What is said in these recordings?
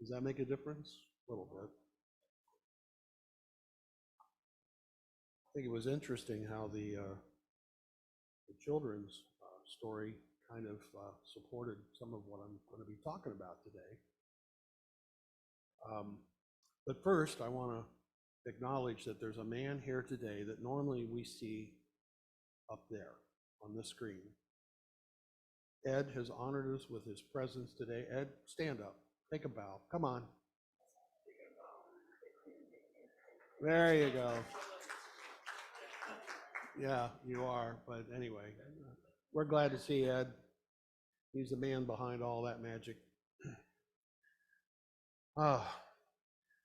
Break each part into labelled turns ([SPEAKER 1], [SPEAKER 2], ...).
[SPEAKER 1] Does that make a difference? A little bit. I think it was interesting how the children's story kind of supported some of what I'm going to be talking about today. But first, I want to acknowledge that there's a man here today that normally we see up there on the screen. Ed has honored us with his presence today. Ed, stand up. Take a bow. Come on. There you go. Yeah, you are. But anyway, we're glad to see Ed. He's the man behind all that magic.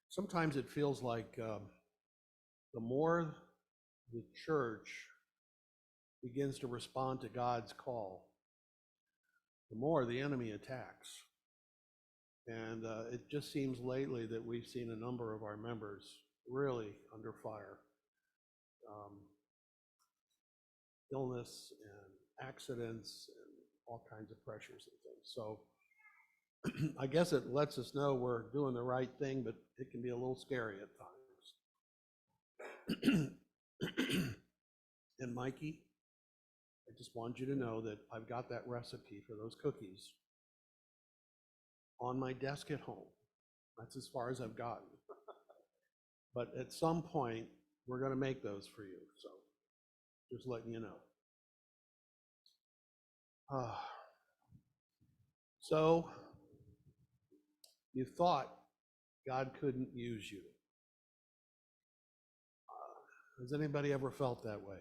[SPEAKER 1] Sometimes it feels like the more the church begins to respond to God's call, the more the enemy attacks. And it just seems lately that we've seen a number of our members really under fire. Illness and accidents and all kinds of pressures and things. So I guess it lets us know we're doing the right thing, but it can be a little scary at times. And Mikey, I just want you to know that I've got that recipe for those cookies on my desk at home. That's as far as I've gotten. But at some point, we're going to make those for you. So just letting you know. So you thought God couldn't use you. Has anybody ever felt that way?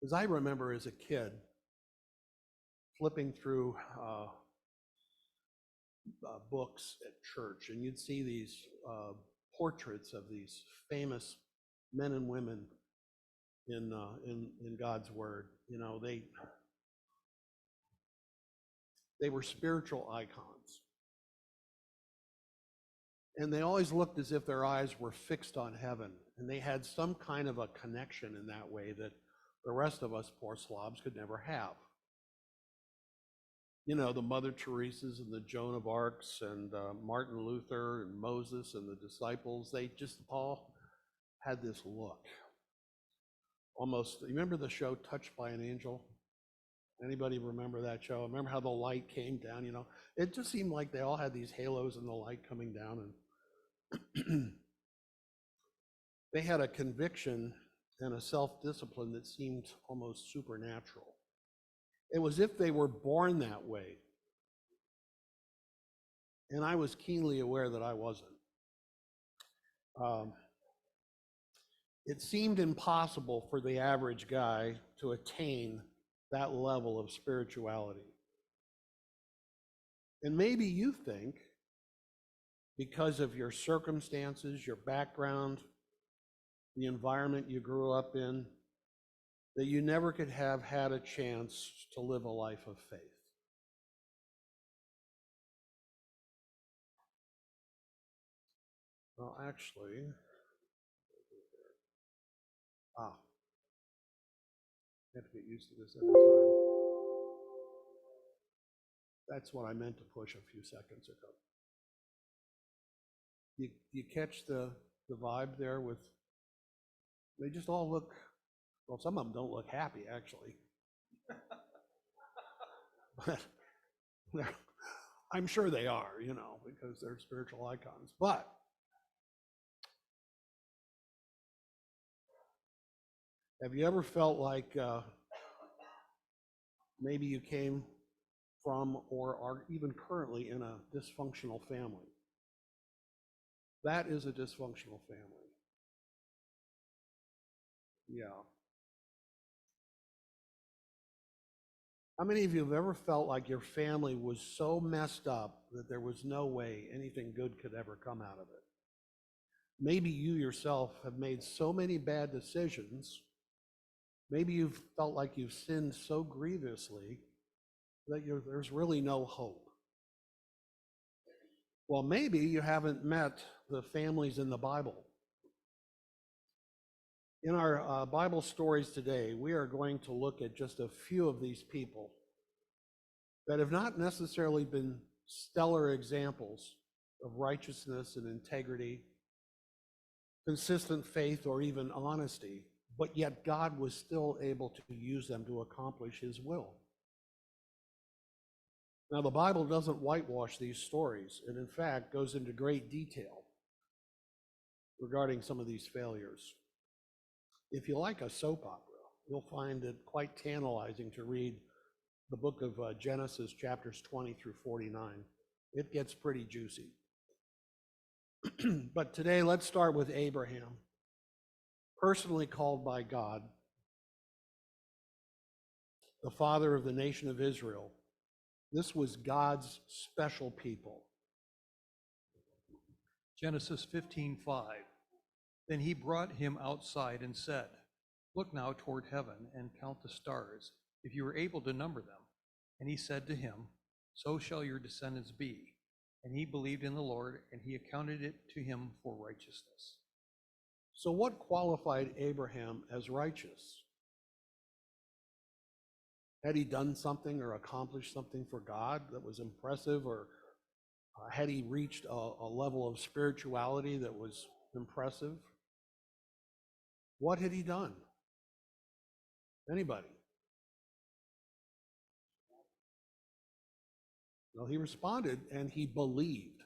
[SPEAKER 1] As I remember as a kid, flipping through books at church, and you'd see these portraits of these famous men and women in God's Word. You know, they were spiritual icons, and they always looked as if their eyes were fixed on heaven, and they had some kind of a connection in that way that the rest of us poor slobs could never have. You know, the Mother Teresa's and the Joan of Arc's and Martin Luther and Moses and the disciples, they just all had this look. Almost, you remember the show Touched by an Angel? Anybody remember that show? Remember how the light came down, you know? It just seemed like they all had these halos and the light coming down, and they had a conviction and a self-discipline that seemed almost supernatural. It was if they were born that way. And I was keenly aware that I wasn't. It seemed impossible for the average guy to attain that level of spirituality. And maybe you think, because of your circumstances, your background, the environment you grew up in, that you never could have had a chance to live a life of faith. Well, actually, I have to get used to this every time. That's what I meant to push a few seconds ago. You catch the vibe there with, they just all look, well, some of them don't look happy, actually. But I'm sure they are, you know, because they're spiritual icons. But have you ever felt like maybe you came from or are even currently in a dysfunctional family? That is a dysfunctional family. Yeah. How many of you have ever felt like your family was so messed up that there was no way anything good could ever come out of it? Maybe you yourself have made so many bad decisions. Maybe you've felt like you've sinned so grievously that there's really no hope. Well, maybe you haven't met the families in the Bible. In our Bible stories today, we are going to look at just a few of these people that have not necessarily been stellar examples of righteousness and integrity, consistent faith, or even honesty, but yet God was still able to use them to accomplish his will. Now, the Bible doesn't whitewash these stories, and in fact goes into great detail regarding some of these failures. If you like a soap opera, you'll find it quite tantalizing to read the book of Genesis, chapters 20 through 49. It gets pretty juicy. But today, let's start with Abraham, personally called by God, the father of the nation of Israel. This was God's special people.
[SPEAKER 2] Genesis 15:5. Then he brought him outside and said, "Look now toward heaven and count the stars, if you are able to number them." And he said to him, "So shall your descendants be." And he believed in the Lord, and he accounted it to him for righteousness.
[SPEAKER 1] So what qualified Abraham as righteous? Had he done something or accomplished something for God that was impressive, or had he reached a level of spirituality that was impressive? What had he done? Anybody? Well, he responded and he believed.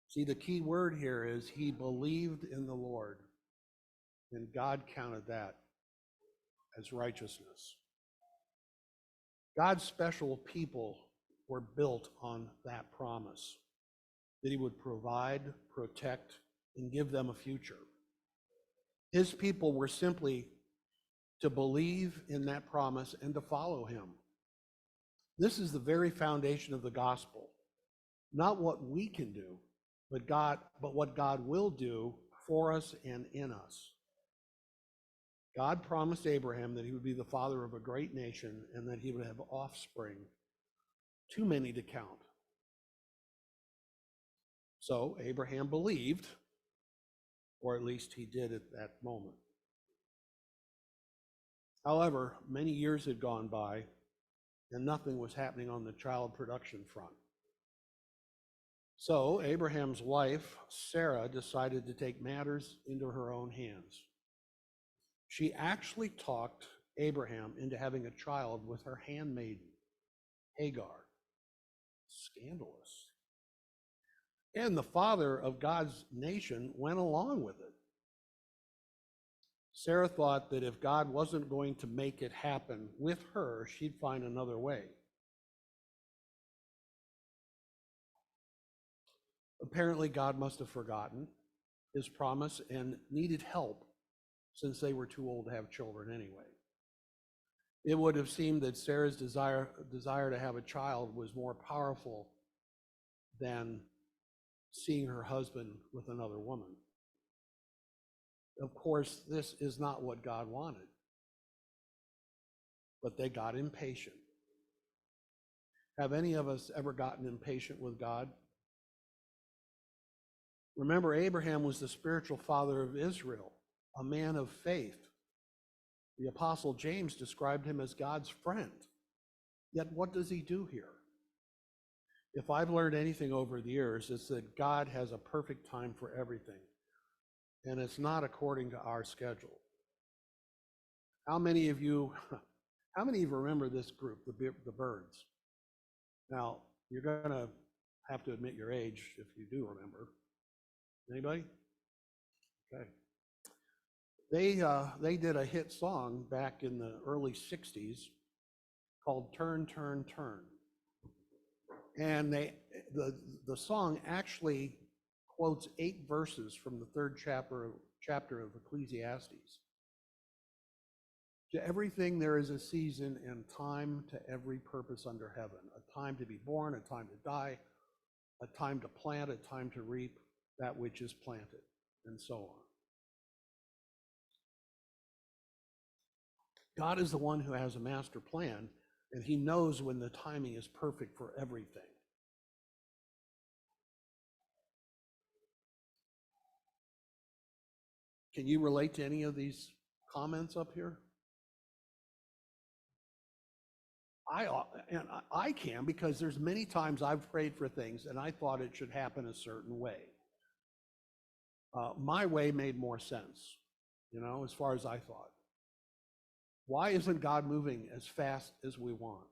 [SPEAKER 1] See, the key word here is he believed in the Lord, and God counted that as righteousness. God's special people were built on that promise, that he would provide, protect, and give them a future. His people were simply to believe in that promise and to follow him. This is the very foundation of the gospel. Not what we can do, but what God will do for us and in us. God promised Abraham that he would be the father of a great nation and that he would have offspring, too many to count. So Abraham believed, or at least he did at that moment. However, many years had gone by and nothing was happening on the child production front. So Abraham's wife, Sarah, decided to take matters into her own hands. She actually talked Abraham into having a child with her handmaiden, Hagar. Scandalous. And the father of God's nation went along with it. Sarah thought that if God wasn't going to make it happen with her, she'd find another way. Apparently, God must have forgotten his promise and needed help, since they were too old to have children anyway. It would have seemed that Sarah's desire to have a child was more powerful than seeing her husband with another woman. Of course, this is not what God wanted, but they got impatient. Have any of us ever gotten impatient with God? Remember, Abraham was the spiritual father of Israel, a man of faith. The Apostle James described him as God's friend. Yet what does he do here? If I've learned anything over the years, it's that God has a perfect time for everything, and it's not according to our schedule. How many of you remember this group, the Birds? Now, you're going to have to admit your age if you do remember. Anybody? Okay. They did a hit song back in the early 60s called Turn, Turn, Turn. And the song actually quotes 8 verses from the 3rd chapter of Ecclesiastes. To everything there is a season and time to every purpose under heaven. A time to be born, a time to die, a time to plant, a time to reap that which is planted, and so on. God is the one who has a master plan, and he knows when the timing is perfect for everything. Can you relate to any of these comments up here? I can, because there's many times I've prayed for things and I thought it should happen a certain way. My way made more sense, as far as I thought. Why isn't God moving as fast as we want?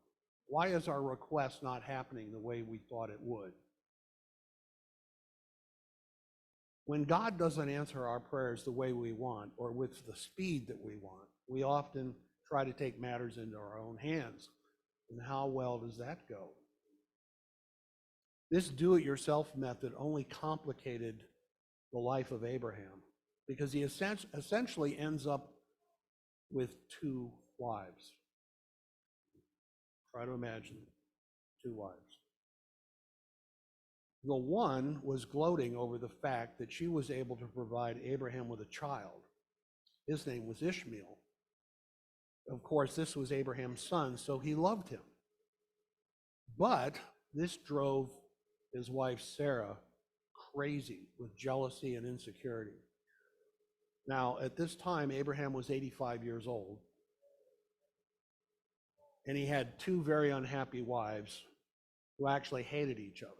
[SPEAKER 1] Why is our request not happening the way we thought it would? When God doesn't answer our prayers the way we want or with the speed that we want, we often try to take matters into our own hands. And how well does that go? This do-it-yourself method only complicated the life of Abraham, because he essentially ends up with two wives. Try to imagine two wives. The one was gloating over the fact that she was able to provide Abraham with a child. His name was Ishmael. Of course, this was Abraham's son, so he loved him. But this drove his wife Sarah crazy with jealousy and insecurity. Now, at this time, Abraham was 85 years old, and he had two very unhappy wives who actually hated each other.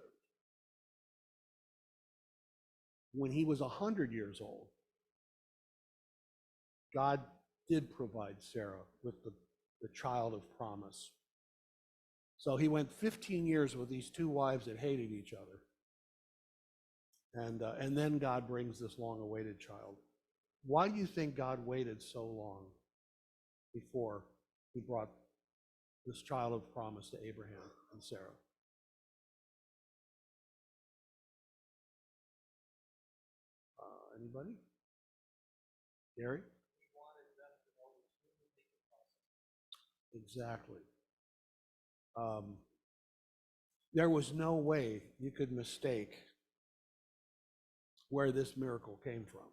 [SPEAKER 1] When he was 100 years old, God did provide Sarah with the child of promise. So he went 15 years with these two wives that hated each other. And then God brings this long-awaited child. Why do you think God waited so long before he brought this child of promise to Abraham and Sarah? Anybody? Gary? Exactly. There was no way you could mistake where this miracle came from.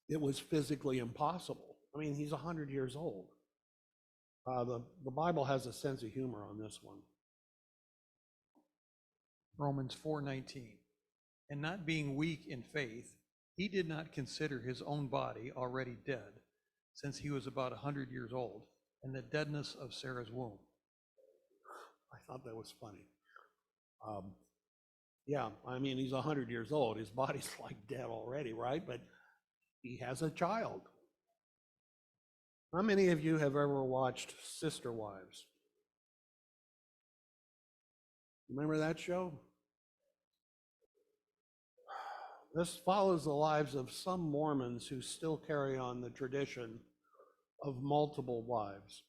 [SPEAKER 1] It was physically impossible. I mean, he's 100 years old. The Bible has a sense of humor on this one.
[SPEAKER 2] Romans 4:19. And not being weak in faith, he did not consider his own body already dead, since he was about 100 years old, and the deadness of Sarah's womb.
[SPEAKER 1] I thought that was funny. Yeah, I mean, he's 100 years old. His body's like dead already, right? But he has a child. How many of you have ever watched Sister Wives? Remember that show? This follows the lives of some Mormons who still carry on the tradition of multiple wives.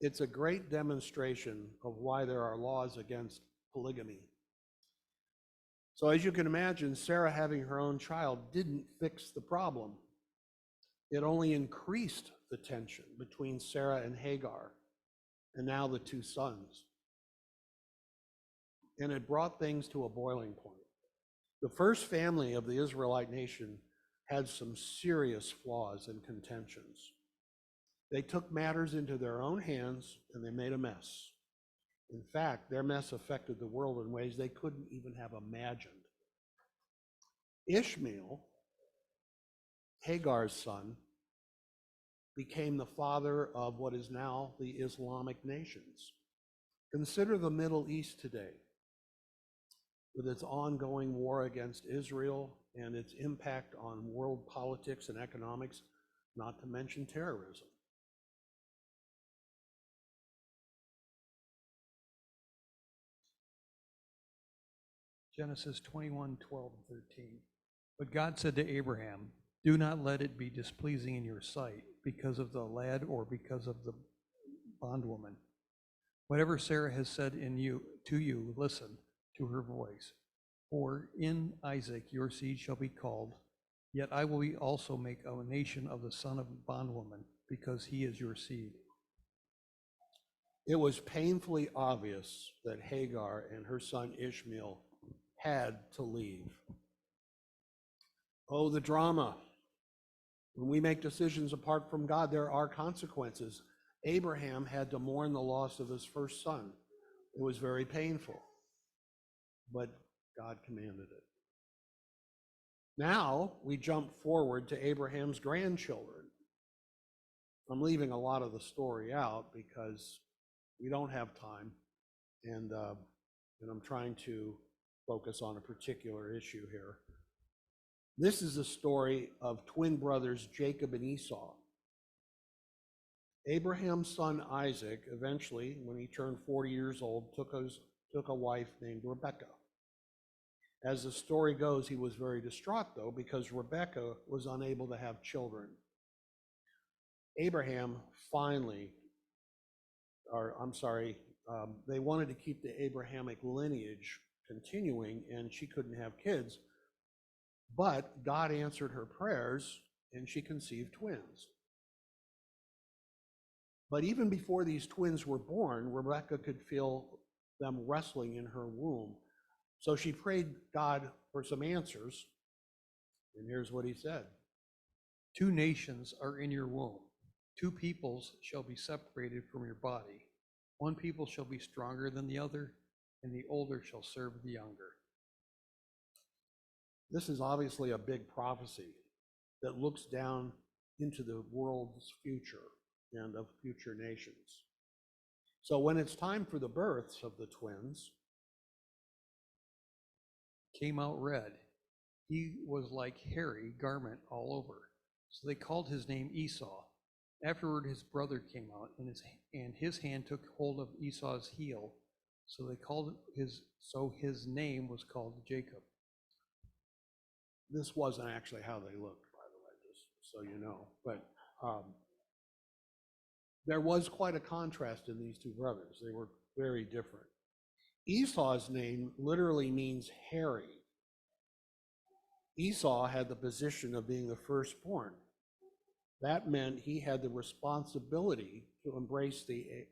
[SPEAKER 1] It's a great demonstration of why there are laws against polygamy. So as you can imagine, Sarah having her own child didn't fix the problem. It only increased the tension between Sarah and Hagar, and now the two sons. And it brought things to a boiling point. The first family of the Israelite nation had some serious flaws and contentions. They took matters into their own hands and they made a mess. In fact, their mess affected the world in ways they couldn't even have imagined. Ishmael, Hagar's son, became the father of what is now the Islamic nations. Consider the Middle East today, with its ongoing war against Israel and its impact on world politics and economics, not to mention terrorism.
[SPEAKER 2] Genesis 21:12 and 13. But God said to Abraham, do not let it be displeasing in your sight because of the lad or because of the bondwoman. Whatever Sarah has said to you, listen to her voice. For in Isaac your seed shall be called, yet I will also make a nation of the son of bondwoman, because he is your seed.
[SPEAKER 1] It was painfully obvious that Hagar and her son Ishmael had to leave. Oh, the drama. When we make decisions apart from God, there are consequences. Abraham had to mourn the loss of his first son. It was very painful, but God commanded it. Now we jump forward to Abraham's grandchildren. I'm leaving a lot of the story out because we don't have time, and I'm trying to focus on a particular issue here. This is a story of twin brothers Jacob and Esau. Abraham's son Isaac eventually, when he turned 40 years old, took a wife named Rebekah. As the story goes, he was very distraught, though, because Rebekah was unable to have children. Abraham finally, they wanted to keep the Abrahamic lineage continuing, and she couldn't have kids. But God answered her prayers, and she conceived twins. But even before these twins were born, Rebekah could feel them wrestling in her womb. So she prayed God for some answers, and here's what he said.
[SPEAKER 2] 2 nations are in your womb. 2 peoples shall be separated from your body. 1 people shall be stronger than the other, and the older shall serve the younger.
[SPEAKER 1] This is obviously a big prophecy that looks down into the world's future and of future nations. So when it's time for the births of the twins,
[SPEAKER 2] Came out red. He was like hairy garment all over. So they called his name Esau. Afterward his brother came out, and his hand took hold of Esau's heel. So his name was called Jacob.
[SPEAKER 1] this wasn't actually how they looked, by the way, just so you know. But there was quite a contrast in these two brothers. They were very different. Esau's name literally means hairy. Esau had the position of being the firstborn. That meant he had the responsibility to embrace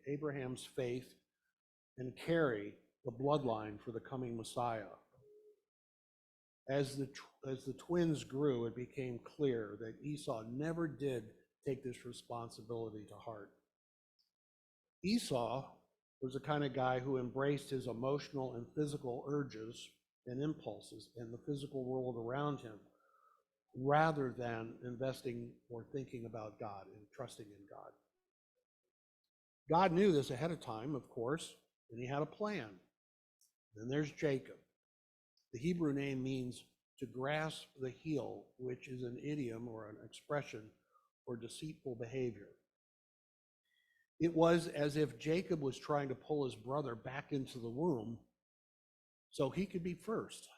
[SPEAKER 1] Abraham's faith and carry the bloodline for the coming Messiah. As the twins grew, it became clear that Esau never did take this responsibility to heart. Esau was the kind of guy who embraced his emotional and physical urges and impulses and the physical world around him, rather than investing or thinking about God and trusting in God. God knew this ahead of time, of course, and he had a plan. And there's Jacob. The Hebrew name means to grasp the heel, which is an idiom or an expression for deceitful behavior. It was as if Jacob was trying to pull his brother back into the womb so he could be first.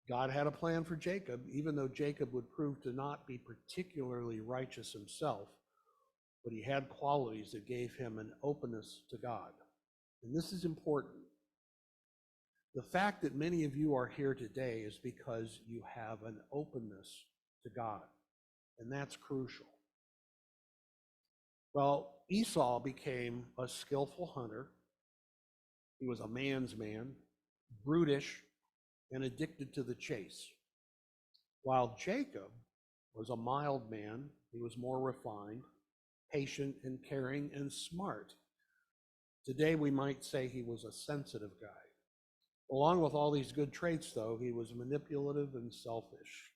[SPEAKER 1] God had a plan for Jacob, even though Jacob would prove to not be particularly righteous himself, but he had qualities that gave him an openness to God. And this is important. The fact that many of you are here today is because you have an openness to God, and that's crucial. Well, Esau became a skillful hunter. He was a man's man, brutish, and addicted to the chase. While Jacob was a mild man, he was more refined, patient, and caring, and smart. Today, we might say he was a sensitive guy. Along with all these good traits, though, he was manipulative and selfish.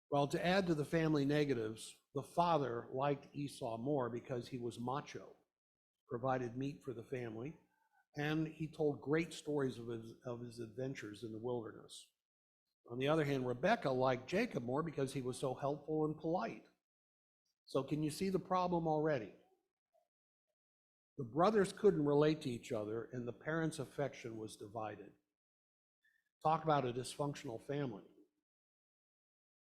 [SPEAKER 1] Well, to add to the family negatives, the father liked Esau more because he was macho, provided meat for the family, and he told great stories of his adventures in the wilderness. On the other hand, Rebekah liked Jacob more because he was so helpful and polite. So can you see the problem already? The brothers couldn't relate to each other, and the parents' affection was divided. Talk about a dysfunctional family.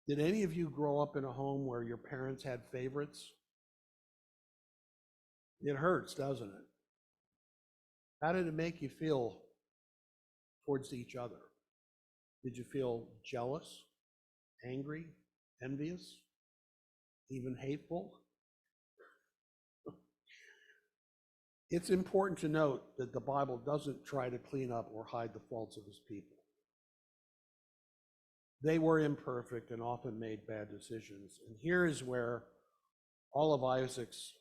[SPEAKER 1] Did any of you grow up in a home where your parents had favorites? It hurts, doesn't it? How did it make you feel towards each other? Did you feel jealous, angry, envious, even hateful? It's important to note that the Bible doesn't try to clean up or hide the faults of his people. They were imperfect and often made bad decisions. And here is where all of Isaac's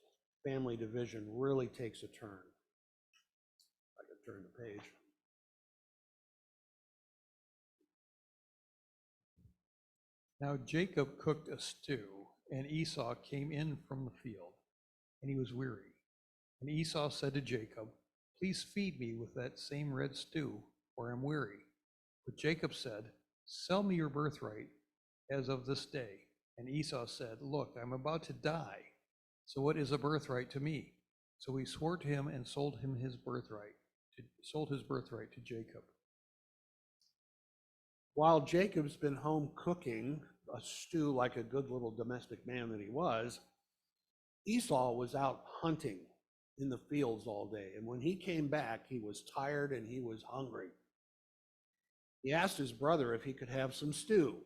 [SPEAKER 1] family division really takes a turn. I can turn the page.
[SPEAKER 2] Now Jacob cooked a stew, and Esau came in from the field, and he was weary. And Esau said to Jacob, "Please feed me with that same red stew, for I'm weary." But Jacob said, "Sell me your birthright as of this day." And Esau said, "Look, I'm about to die, so what is a birthright to me?" So he swore to him and sold his birthright to Jacob.
[SPEAKER 1] While Jacob's been home cooking a stew like a good little domestic man that he was, Esau was out hunting in the fields all day. And when he came back, he was tired and he was hungry. He asked his brother if he could have some stew.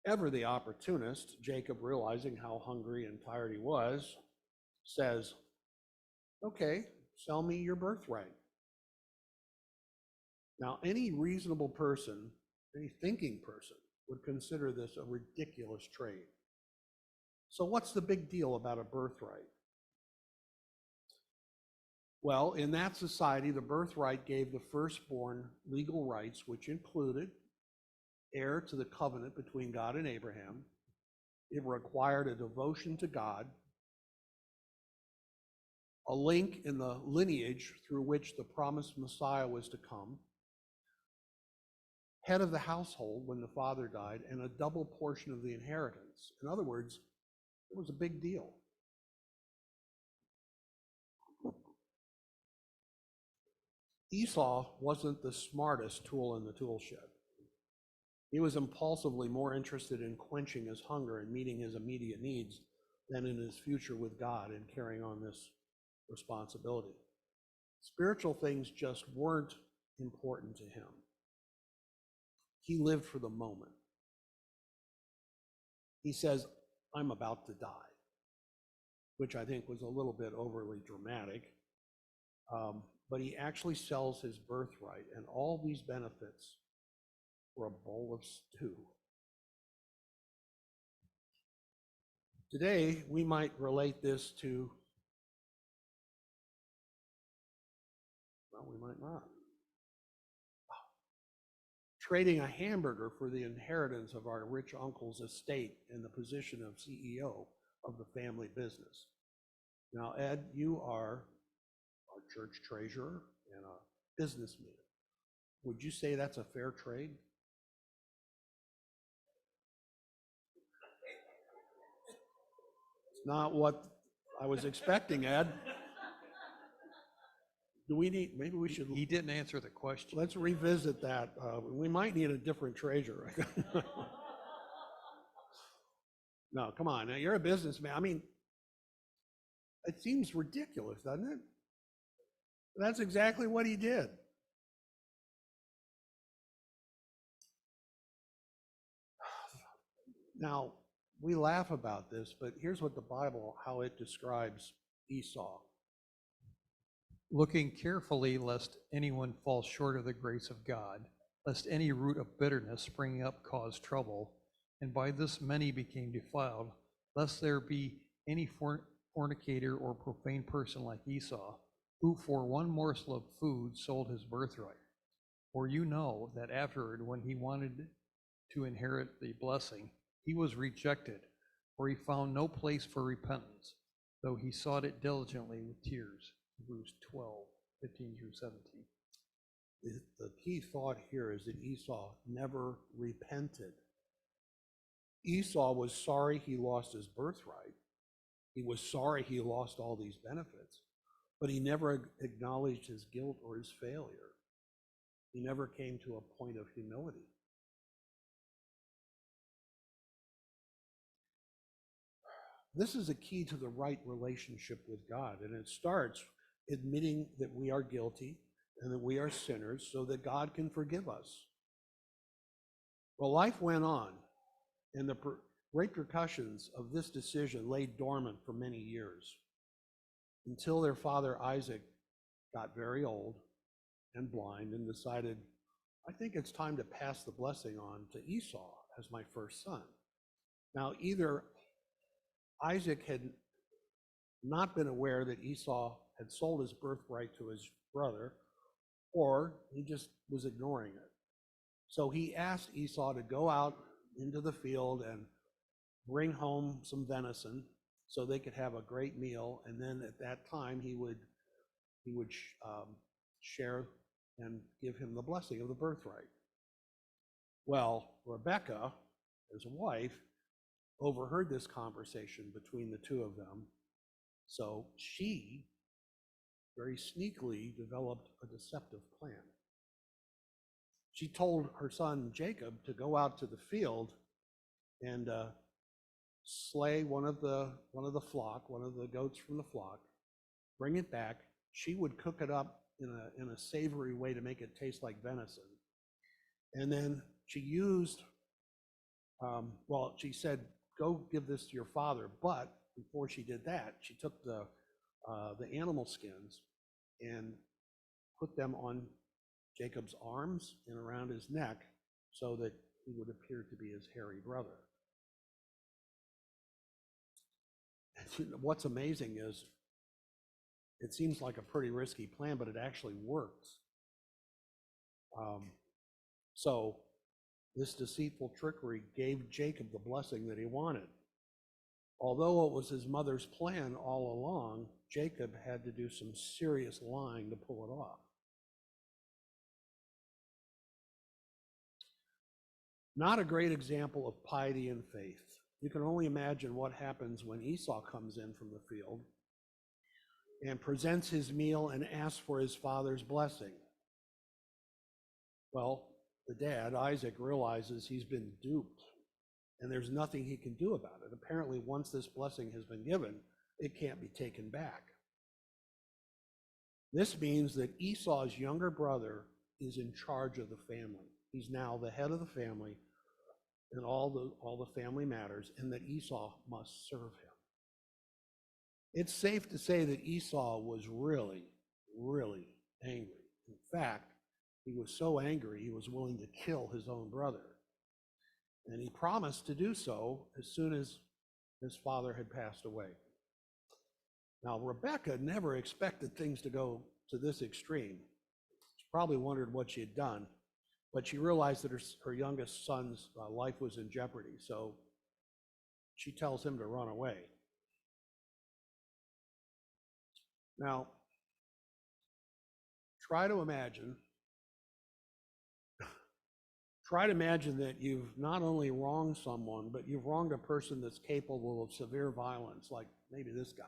[SPEAKER 1] Ever the opportunist, Jacob, realizing how hungry and tired he was, says, "Okay, sell me your birthright." Now, any reasonable person, any thinking person, would consider this a ridiculous trade. So what's the big deal about a birthright? Well, in that society, the birthright gave the firstborn legal rights, which included heir to the covenant between God and Abraham. It required a devotion to God, a link in the lineage through which the promised Messiah was to come, head of the household when the father died, and a double portion of the inheritance. In other words, it was a big deal. Esau wasn't the smartest tool in the tool shed. He was impulsively more interested in quenching his hunger and meeting his immediate needs than in his future with God and carrying on this responsibility. Spiritual things just weren't important to him. He lived for the moment. He says, "I'm about to die," which I think was a little bit overly dramatic. But he actually sells his birthright and all these benefits for a bowl of stew. Today, we might relate this to, well, we might not. Trading a hamburger for the inheritance of our rich uncle's estate and the position of CEO of the family business. Now, Ed, you are our church treasurer and a businessman. Would you say that's a fair trade? It's not what I was expecting, Ed. Do we need, maybe we should,
[SPEAKER 2] He didn't answer the question.
[SPEAKER 1] let's revisit that. We might need a different treasurer. No, come on, now you're a businessman. I mean, it seems ridiculous, doesn't it? That's exactly what he did. Now, we laugh about this, but here's what the Bible, how it describes Esau.
[SPEAKER 2] Looking carefully lest anyone fall short of the grace of God, lest any root of bitterness springing up cause trouble, and by this many became defiled, lest there be any fornicator or profane person like Esau, who for one morsel of food sold his birthright. For you know that afterward, when he wanted to inherit the blessing, he was rejected, for he found no place for repentance, though he sought it diligently with tears. Hebrews 12:15-17.
[SPEAKER 1] The key thought here is that Esau never repented. Esau was sorry he lost his birthright. He was sorry he lost all these benefits, but he never acknowledged his guilt or his failure. He never came to a point of humility. This is a key to the right relationship with God, and it starts admitting that we are guilty and that we are sinners so that God can forgive us. Well, life went on, and the repercussions of this decision lay dormant for many years until their father Isaac got very old and blind and decided, I think it's time to pass the blessing on to Esau as my first son. Now, either Isaac had not been aware that Esau had sold his birthright to his brother, or he just was ignoring it. So he asked Esau to go out into the field and bring home some venison so they could have a great meal. And then at that time, he would share and give him the blessing of the birthright. Well, Rebecca, his wife, overheard this conversation between the two of them. So she very sneakily developed a deceptive plan. She told her son Jacob to go out to the field and slay one of the flock, one of the goats from the flock, bring it back. She would cook it up in a savory way to make it taste like venison. And then she used, she said, go give this to your father. But before she did that, she took the animal skins and put them on Jacob's arms and around his neck so that he would appear to be his hairy brother. What's amazing is it seems like a pretty risky plan, but it actually works. So this deceitful trickery gave Jacob the blessing that he wanted. Although it was his mother's plan all along, Jacob had to do some serious lying to pull it off. Not a great example of piety and faith. You can only imagine what happens when Esau comes in from the field and presents his meal and asks for his father's blessing. Well, the dad, Isaac, realizes he's been duped and there's nothing he can do about it. Apparently, once this blessing has been given, it can't be taken back. This means that Esau's younger brother is in charge of the family. He's now the head of the family in all the family matters, and that Esau must serve him. It's safe to say that Esau was really, really angry. In fact, he was so angry he was willing to kill his own brother. And he promised to do so as soon as his father had passed away. Now, Rebecca never expected things to go to this extreme. She probably wondered what she had done, but she realized that her youngest son's life was in jeopardy, so she tells him to run away. Now, try to imagine that you've not only wronged someone, but you've wronged a person that's capable of severe violence, like maybe this guy.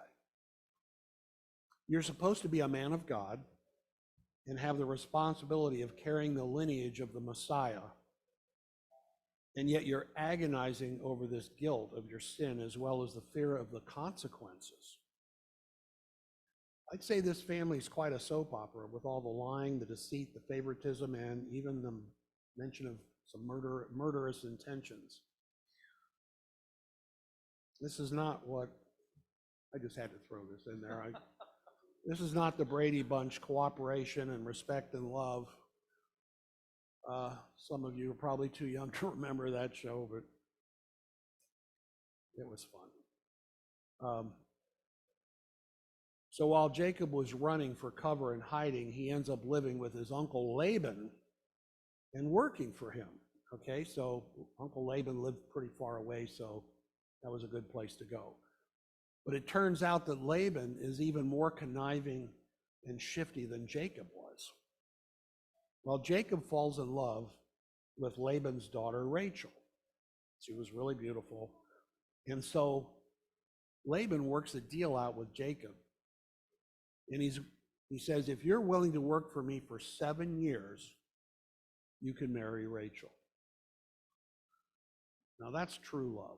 [SPEAKER 1] You're supposed to be a man of God and have the responsibility of carrying the lineage of the Messiah, and yet you're agonizing over this guilt of your sin as well as the fear of the consequences. I'd say this family is quite a soap opera with all the lying, the deceit, the favoritism, and even the mention of some murderous intentions. This is not what, I just had to throw this in there. This is not the Brady Bunch cooperation and respect and love. Some of you are probably too young to remember that show, but it was fun. So while Jacob was running for cover and hiding, he ends up living with his uncle Laban and working for him. Okay, so Uncle Laban lived pretty far away, so that was a good place to go. But it turns out that Laban is even more conniving and shifty than Jacob was. Well, Jacob falls in love with Laban's daughter, Rachel. She was really beautiful. And so Laban works a deal out with Jacob. And he says, if you're willing to work for me for 7 years, you can marry Rachel. Now that's true love.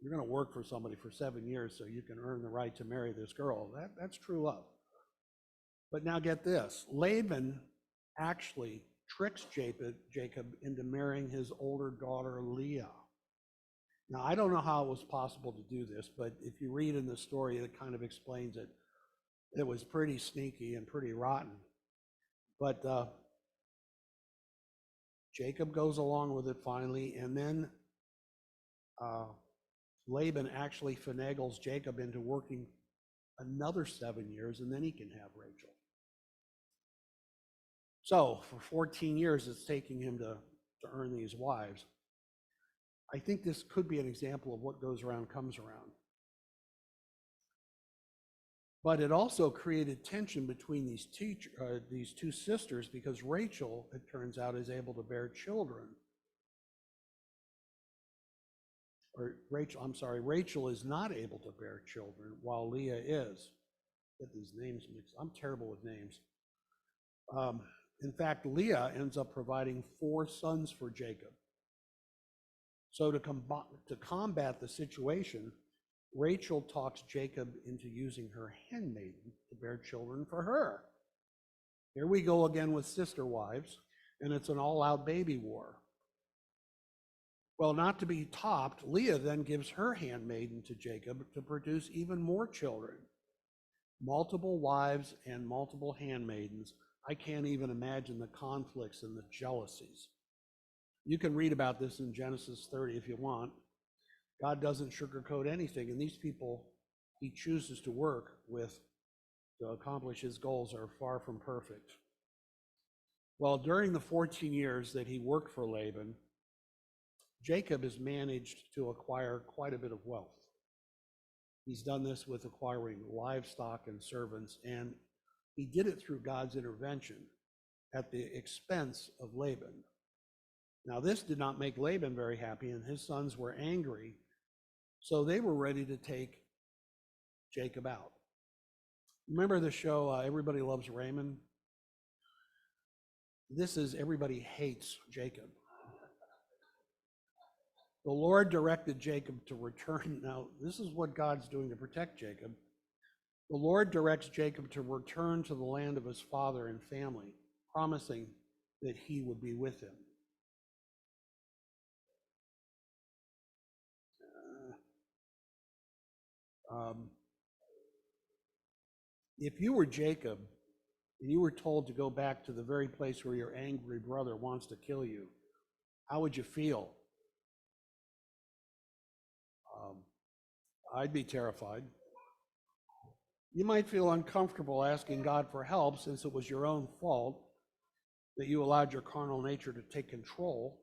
[SPEAKER 1] You're going to work for somebody for 7 years so you can earn the right to marry this girl. That's true love. But now get this. Laban actually tricks Jacob into marrying his older daughter, Leah. Now, I don't know how it was possible to do this, but if you read in the story, it kind of explains it. It was pretty sneaky and pretty rotten. But Jacob goes along with it finally, and then Laban actually finagles Jacob into working another 7 years, and then he can have Rachel. So for 14 years, it's taking him to earn these wives. I think this could be an example of what goes around comes around. But it also created tension between these two sisters, because Rachel, it turns out, is able to bear children. Rachel is not able to bear children, while Leah is. Get these names mixed. I'm terrible with names. In fact, Leah ends up providing 4 sons for Jacob. So to combat the situation, Rachel talks Jacob into using her handmaiden to bear children for her. Here we go again with sister wives, and it's an all-out baby war. Well, not to be topped, Leah then gives her handmaiden to Jacob to produce even more children. Multiple wives and multiple handmaidens. I can't even imagine the conflicts and the jealousies. You can read about this in Genesis 30 if you want. God doesn't sugarcoat anything, and these people he chooses to work with to accomplish his goals are far from perfect. Well, during the 14 years that he worked for Laban, Jacob has managed to acquire quite a bit of wealth. He's done this with acquiring livestock and servants, and he did it through God's intervention at the expense of Laban. Now, this did not make Laban very happy, and his sons were angry, so they were ready to take Jacob out. Remember the show Everybody Loves Raymond? This is Everybody Hates Jacob. The Lord directed Jacob to return. Now, this is what God's doing to protect Jacob. The Lord directs Jacob to return to the land of his father and family, promising that he would be with him. If you were Jacob and you were told to go back to the very place where your angry brother wants to kill you, how would you feel? I'd be terrified. You might feel uncomfortable asking God for help, since it was your own fault that you allowed your carnal nature to take control.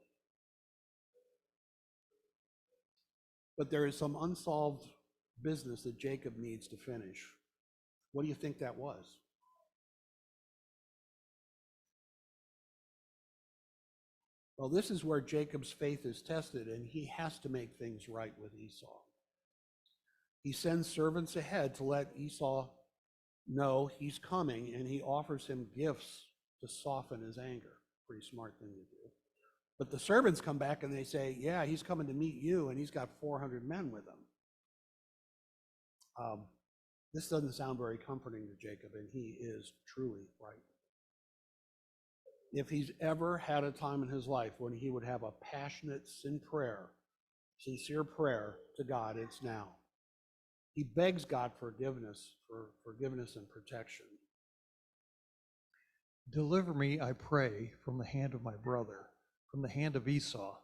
[SPEAKER 1] But there is some unsolved business that Jacob needs to finish. What do you think that was? Well, this is where Jacob's faith is tested, and he has to make things right with Esau. He sends servants ahead to let Esau know he's coming, and he offers him gifts to soften his anger. Pretty smart thing to do. But the servants come back and they say, yeah, he's coming to meet you, and he's got 400 men with him. This doesn't sound very comforting to Jacob, and he is truly right. If he's ever had a time in his life when he would have a passionate sincere prayer to God, it's now. He begs God forgiveness and protection.
[SPEAKER 2] Deliver me, I pray, from the hand of my brother, from the hand of Esau,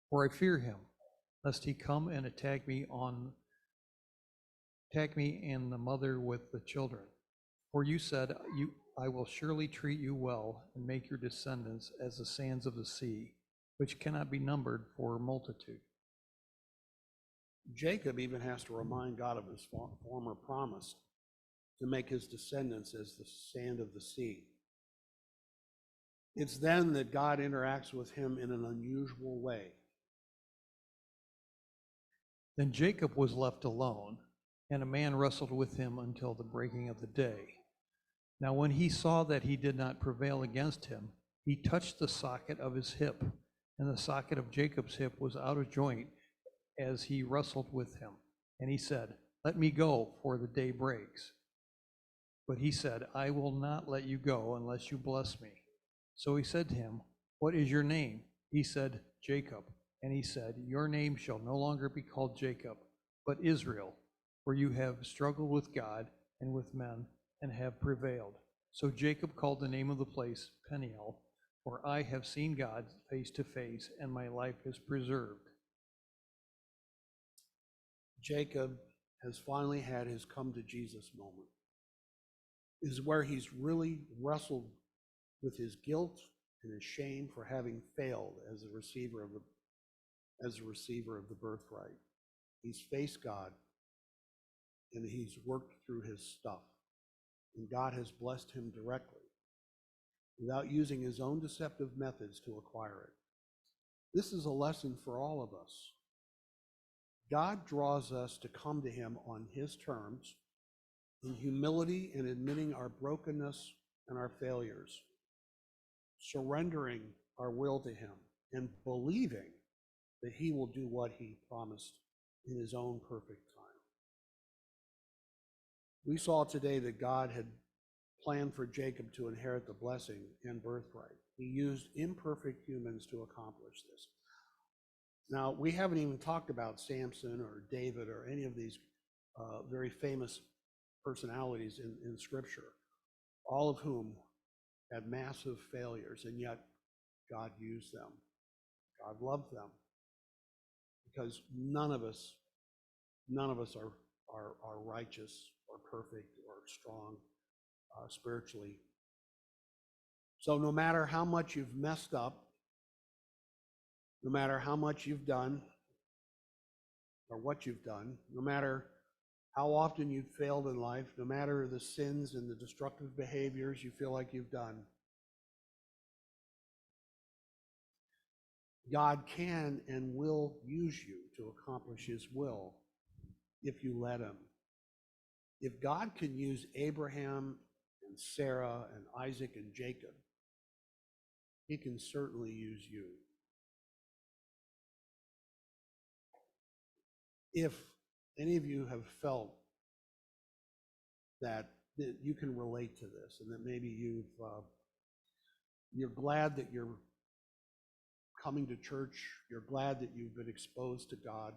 [SPEAKER 2] for I fear him, lest he come and attack me and the mother with the children. For you said, I will surely treat you well and make your descendants as the sands of the sea, which cannot be numbered for multitude.
[SPEAKER 1] Jacob even has to remind God of his former promise to make his descendants as the sand of the sea. It's then that God interacts with him in an unusual way.
[SPEAKER 2] Then Jacob was left alone, and a man wrestled with him until the breaking of the day. Now when he saw that he did not prevail against him, he touched the socket of his hip, and the socket of Jacob's hip was out of joint as he wrestled with him. And he said, let me go, for the day breaks. But he said, I will not let you go unless you bless me. So he said to him, what is your name? He said, Jacob. And he said, your name shall no longer be called Jacob, but Israel, for you have struggled with God and with men, and have prevailed. So Jacob called the name of the place Peniel, for I have seen God face to face, and my life is preserved.
[SPEAKER 1] Jacob has finally had his come to Jesus moment. This is where he's really wrestled with his guilt and his shame for having failed as the receiver as a receiver of the birthright. He's faced God, and he's worked through his stuff. And God has blessed him directly without using his own deceptive methods to acquire it. This is a lesson for all of us. God draws us to come to him on his terms in humility and admitting our brokenness and our failures, surrendering our will to him and believing that he will do what he promised in his own perfect time. We saw today that God had planned for Jacob to inherit the blessing and birthright. He used imperfect humans to accomplish this. Now, we haven't even talked about Samson or David or any of these very famous personalities in Scripture, all of whom had massive failures, and yet God used them. God loved them, because none of us are righteous or perfect or strong spiritually. So no matter how much you've messed up, no matter how much you've done or what you've done, no matter how often you've failed in life, no matter the sins and the destructive behaviors you feel like you've done, God can and will use you to accomplish his will if you let him. If God can use Abraham and Sarah and Isaac and Jacob, he can certainly use you. If any of you have felt that you can relate to this, and that maybe you're glad that you're coming to church, you're glad that you've been exposed to God,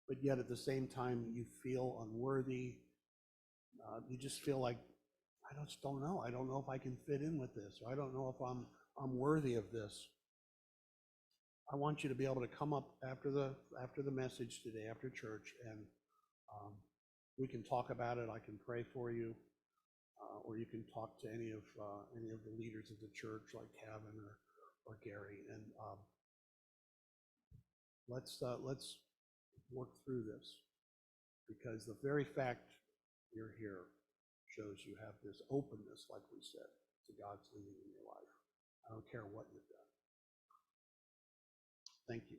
[SPEAKER 1] but yet at the same time you feel unworthy, you just feel like, I just don't know. I don't know if I can fit in with this, or I don't know if I'm worthy of this. I want you to be able to come up after the message today, after church, and we can talk about it. I can pray for you, or you can talk to any of the leaders of the church, like Kevin or Gary, and let's work through this, because the very fact you're here shows you have this openness, like we said, to God's leading in your life. I don't care what you've done. Thank you.